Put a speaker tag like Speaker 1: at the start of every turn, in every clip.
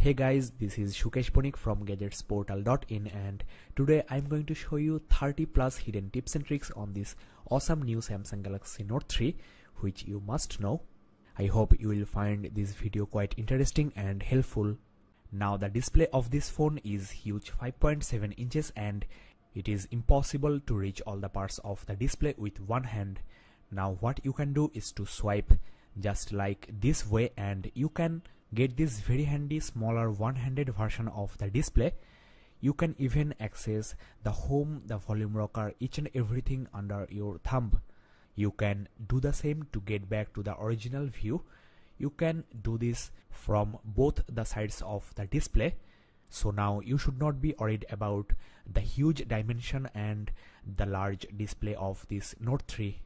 Speaker 1: Hey guys, this is Shukesh Bonik from gadgetsportal.in and today I'm going to show you 30 plus hidden tips and tricks on this awesome new Samsung Galaxy Note 3 which you must know. I hope you will find this video quite interesting and helpful. Now the display of this phone is huge 5.7 inches and it is impossible to reach all the parts of the display with one hand. Now what you can do is to swipe just like this way and you can get this very handy smaller one-handed version of the display. You can even access the home, the volume rocker, each and everything under your thumb. You can do the same to get back to the original view. You can do this from both the sides of the display. So now you should not be worried about the huge dimension and the large display of this Note 3.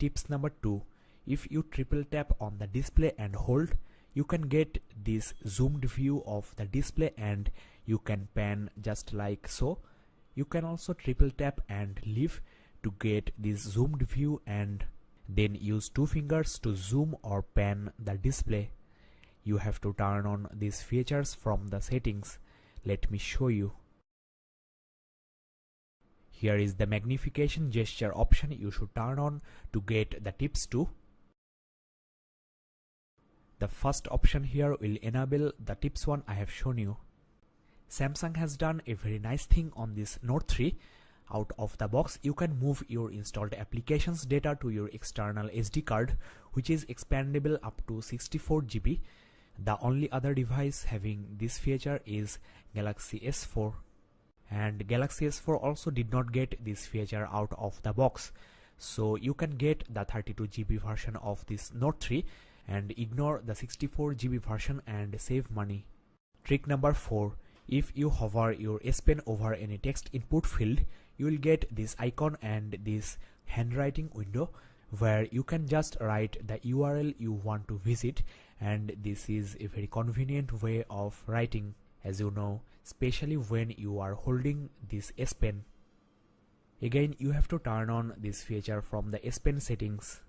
Speaker 1: Tips number 2. If you triple tap on the display and hold, you can get this zoomed view of the display and you can pan just like so. You can also triple tap and leave to get this zoomed view and then use two fingers to zoom or pan the display. You have to turn on these features from the settings. Let me show you. Here is the magnification gesture option you should turn on to get the tips too. The first option here will enable the tips one I have shown you. Samsung has done a very nice thing on this Note 3. Out of the box, you can move your installed applications data to your external SD card, which is expandable up to 64 GB. The only other device having this feature is Galaxy S4. And Galaxy S4 also did not get this feature out of the box. So you can get the 32 GB version of this Note 3 and ignore the 64 GB version and save money. Trick number 4. If you hover your S Pen over any text input field, you will get this icon and this handwriting window where you can just write the URL you want to visit, and this is a very convenient way of writing, as you know, especially when you are holding this S Pen. Again, you have to turn on this feature from the S Pen settings.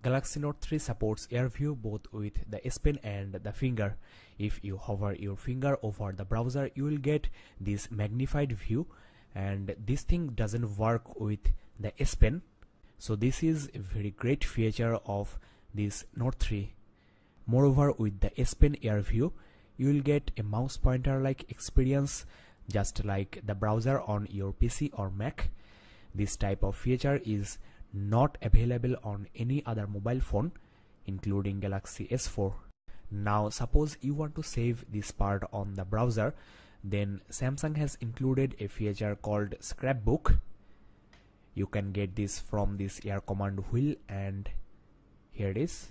Speaker 1: Galaxy Note 3 supports Air View both with the S Pen and the finger. If you hover your finger over the browser, you will get this magnified view, and this thing doesn't work with the S Pen. So this is a very great feature of this Note 3. Moreover, with the S Pen Air View, you will get a mouse pointer like experience just like the browser on your PC or Mac. This type of feature is not available on any other mobile phone, including Galaxy S4. Now suppose you want to save this part on the browser, then Samsung has included a feature called Scrapbook. You can get this from this air command wheel, and here it is.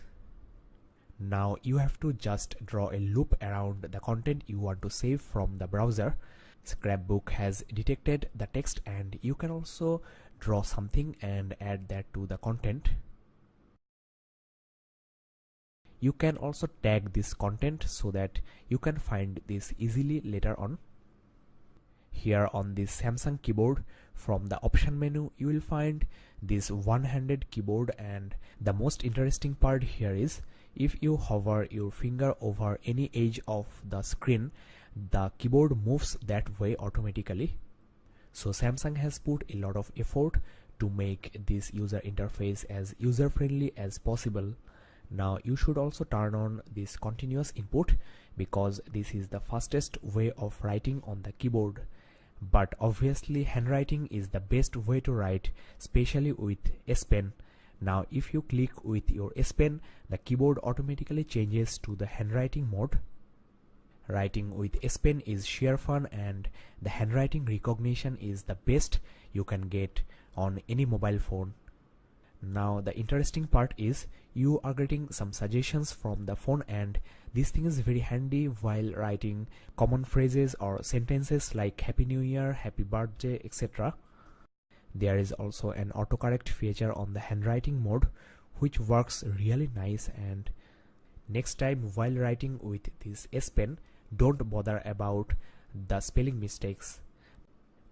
Speaker 1: Now you have to just draw a loop around the content you want to save from the browser. Scrapbook has detected the text and you can also draw something and add that to the content. You can also tag this content so that you can find this easily later on. Here on this Samsung keyboard, from the option menu, you will find this one-handed keyboard, and the most interesting part here is if you hover your finger over any edge of the screen, the keyboard moves that way automatically. So Samsung has put a lot of effort to make this user interface as user-friendly as possible. Now you should also turn on this continuous input because this is the fastest way of writing on the keyboard. But obviously handwriting is the best way to write, especially with S Pen. Now if you click with your S Pen, the keyboard automatically changes to the handwriting mode. Writing with S Pen is sheer fun, and the handwriting recognition is the best you can get on any mobile phone. Now the interesting part is you are getting some suggestions from the phone, and this thing is very handy while writing common phrases or sentences like Happy New Year, Happy Birthday, etc. There is also an autocorrect feature on the handwriting mode which works really nice, and next time while writing with this S Pen, don't bother about the spelling mistakes.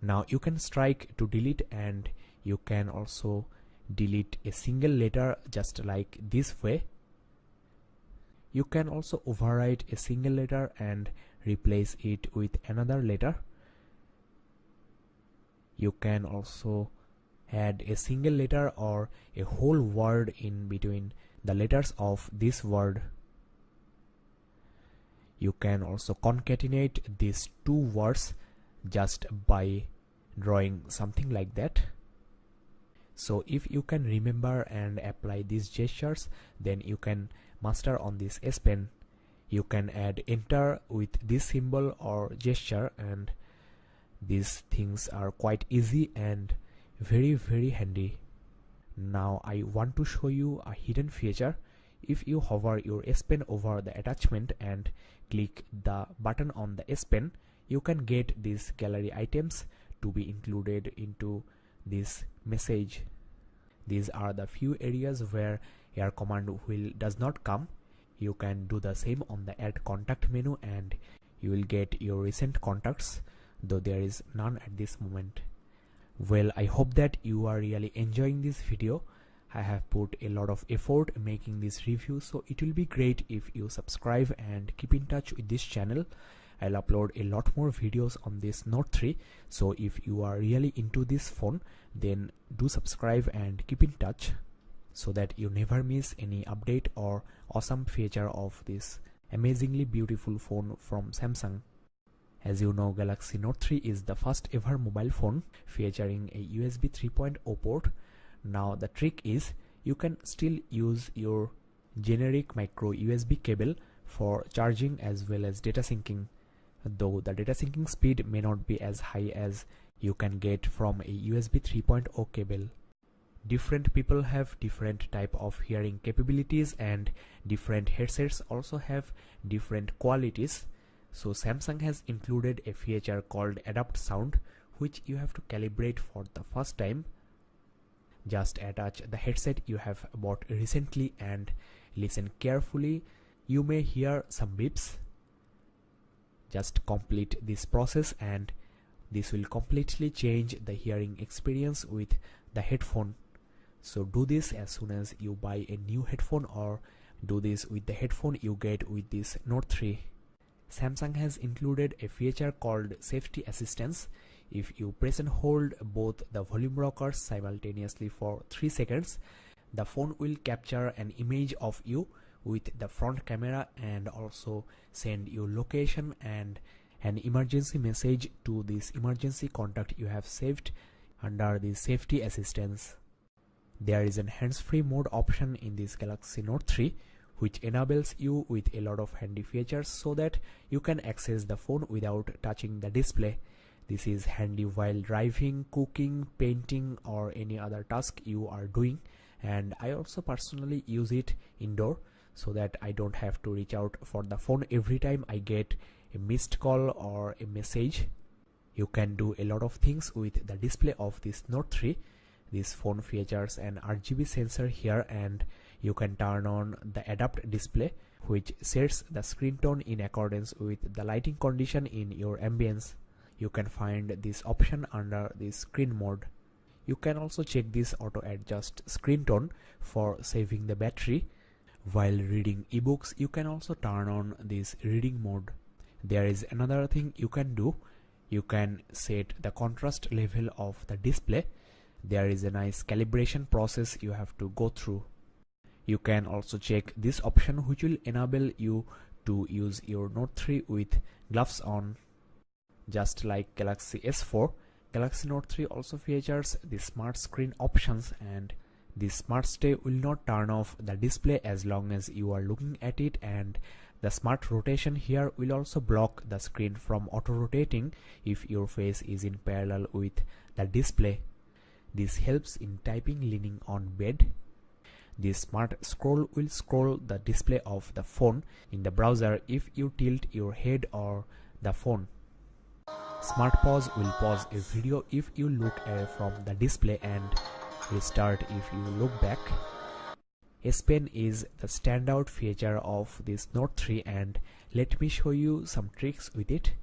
Speaker 1: Now you can strike to delete, and you can also delete a single letter just like this way. You can also overwrite a single letter and replace it with another letter. You can also add a single letter or a whole word in between the letters of this word. You can also concatenate these two words just by drawing something like that. So if you can remember and apply these gestures, then you can master on this S Pen. You can add enter with this symbol or gesture, and these things are quite easy and very handy. Now I want to show you a hidden feature. If you hover your S Pen over the attachment and click the button on the S Pen, you can get these gallery items to be included into this message. These are the few areas where your command wheel does not come. You can do the same on the add contact menu and you will get your recent contacts, though there is none at this moment. Well, I hope that you are really enjoying this video. I have put a lot of effort making this review, so it will be great if you subscribe and keep in touch with this channel. I'll upload a lot more videos on this Note 3, so if you are really into this phone, then do subscribe and keep in touch so that you never miss any update or awesome feature of this amazingly beautiful phone from Samsung. As you know, Galaxy Note 3 is the first ever mobile phone featuring a USB 3.0 port. Now the trick is you can still use your generic micro USB cable for charging as well as data syncing, though the data syncing speed may not be as high as you can get from a USB 3.0 cable. Different people have different type of hearing capabilities and different headsets also have different qualities. So Samsung has included a feature called Adapt Sound, which you have to calibrate for the first time. Just attach the headset you have bought recently and listen carefully. You may hear some beeps. Just complete this process and this will completely change the hearing experience with the headphone. So do this as soon as you buy a new headphone, or do this with the headphone you get with this Note 3. Samsung has included a feature called Safety Assistance. If you press and hold both the volume rockers simultaneously for 3 seconds, the phone will capture an image of you with the front camera and also send you location and an emergency message to this emergency contact you have saved under the Safety Assistance. There is an hands-free mode option in this Galaxy Note 3, which enables you with a lot of handy features so that you can access the phone without touching the display. This is handy while driving, cooking, painting, or any other task you are doing, and I also personally use it indoor so that I don't have to reach out for the phone every time I get a missed call or a message. You can do a lot of things with the display of this Note 3. This phone features an RGB sensor here, and you can turn on the Adapt display, which sets the screen tone in accordance with the lighting condition in your ambience. You can find this option under the screen mode. You can also check this auto adjust screen tone for saving the battery. While reading ebooks, you can also turn on this reading mode. There is another thing you can do. You can set the contrast level of the display. There is a nice calibration process you have to go through. You can also check this option, which will enable you to use your Note 3 with gloves on. Just like Galaxy S4, Galaxy Note 3 also features the smart screen options, and the smart stay will not turn off the display as long as you are looking at it, and the smart rotation here will also block the screen from auto rotating if your face is in parallel with the display. This helps in typing leaning on bed. The smart scroll will scroll the display of the phone in the browser if you tilt your head or the phone. Smart pause will pause a video if you look away from the display and restart if you look back. S Pen is the standout feature of this Note 3, and let me show you some tricks with it.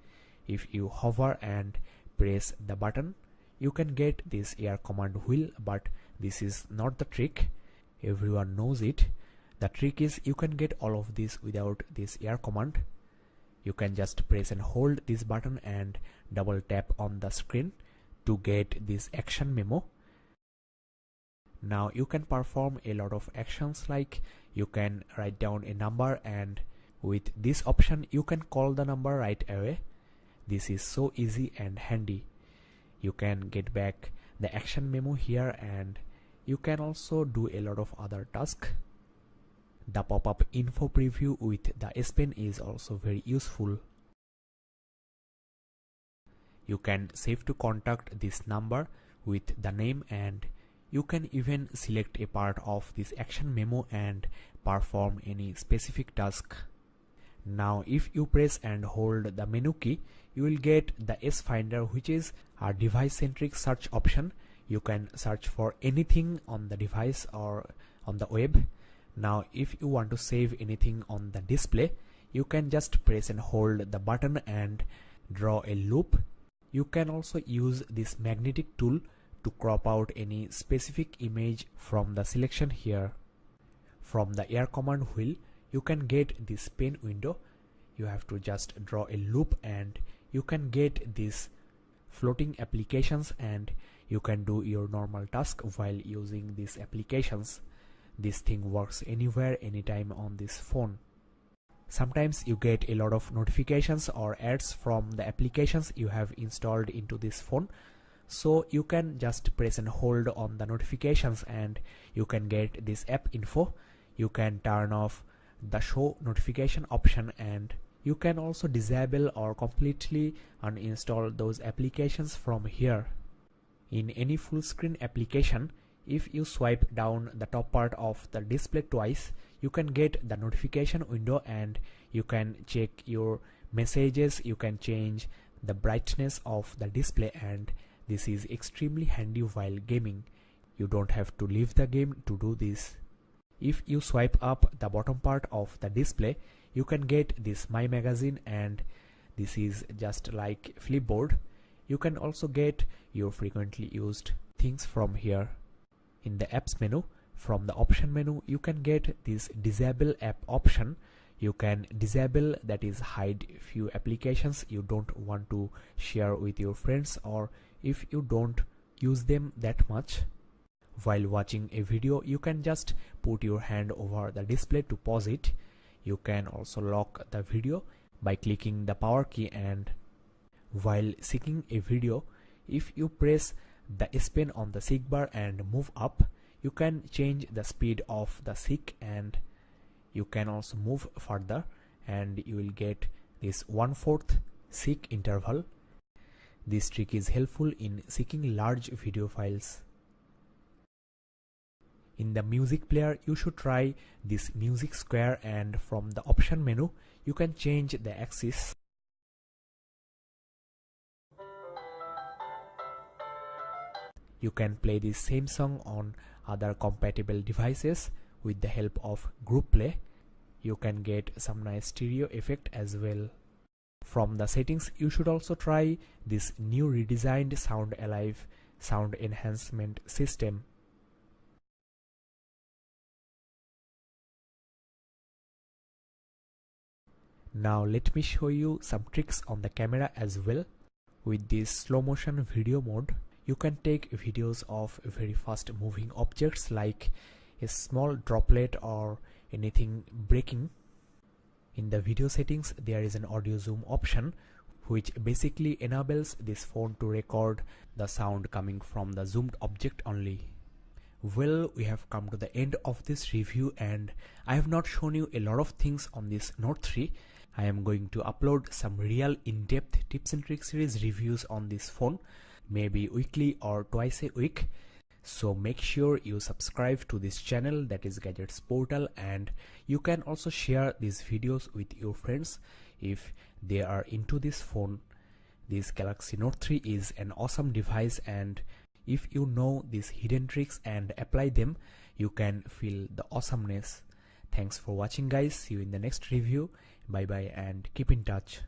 Speaker 1: If you hover and press the button, you can get this air command wheel, but this is not the trick. Everyone knows it. The trick is you can get all of this without this air command. You can just press and hold this button and double tap on the screen to get this action memo. Now you can perform a lot of actions, like you can write down a number, and with this option you can call the number right away. This is so easy and handy. You can get back the action memo here, and you can also do a lot of other tasks. The pop-up info preview with the S Pen is also very useful. You can save to contact this number with the name, and you can even select a part of this action memo and perform any specific task. Now if you press and hold the menu key, you will get the S Finder, which is a device-centric search option. You can search for anything on the device or on the web. Now if you want to save anything on the display, you can just press and hold the button and draw a loop. You can also use this magnetic tool to crop out any specific image from the selection here. From the air command wheel, you can get this pen window. You have to just draw a loop and you can get these floating applications, and you can do your normal task while using these applications. This thing works anywhere, anytime on this phone. Sometimes you get a lot of notifications or ads from the applications you have installed into this phone. So you can just press and hold on the notifications and you can get this app info. You can turn off the show notification option, and you can also disable or completely uninstall those applications from here. In any full screen application, if you swipe down the top part of the display twice, you can get the notification window and you can check your messages. You can change the brightness of the display, and this is extremely handy while gaming. You don't have to leave the game to do this. If you swipe up the bottom part of the display, you can get this My Magazine, and this is just like Flipboard. You can also get your frequently used things from here. In the apps menu, from the option menu, you can get this disable app option. You can disable, that is hide few applications you don't want to share with your friends, or if you don't use them that much. While watching a video, you can just put your hand over the display to pause it. You can also lock the video by clicking the power key, and while seeking a video, if you press the S Pen on the seek bar and move up, you can change the speed of the seek, and you can also move further and you will get this 1/4 seek interval. This trick is helpful in seeking large video files. In the music player, you should try this music square, and from the option menu, you can change the axis. You can play the same song on other compatible devices with the help of group play. You can get some nice stereo effect as well. From the settings, you should also try this new redesigned Sound Alive sound enhancement system. Now let me show you some tricks on the camera as well. With this slow motion video mode, you can take videos of very fast moving objects like a small droplet or anything breaking. In the video settings, there is an audio zoom option which basically enables this phone to record the sound coming from the zoomed object only. Well, we have come to the end of this review, and I have not shown you a lot of things on this Note 3. I am going to upload some real in-depth tips and tricks series reviews on this phone, maybe weekly or twice a week. So make sure you subscribe to this channel, that is Gadgets Portal, and you can also share these videos with your friends if they are into this phone. This Galaxy Note 3 is an awesome device, and if you know these hidden tricks and apply them, you can feel the awesomeness. Thanks for watching guys, see you in the next review. Bye bye and keep in touch.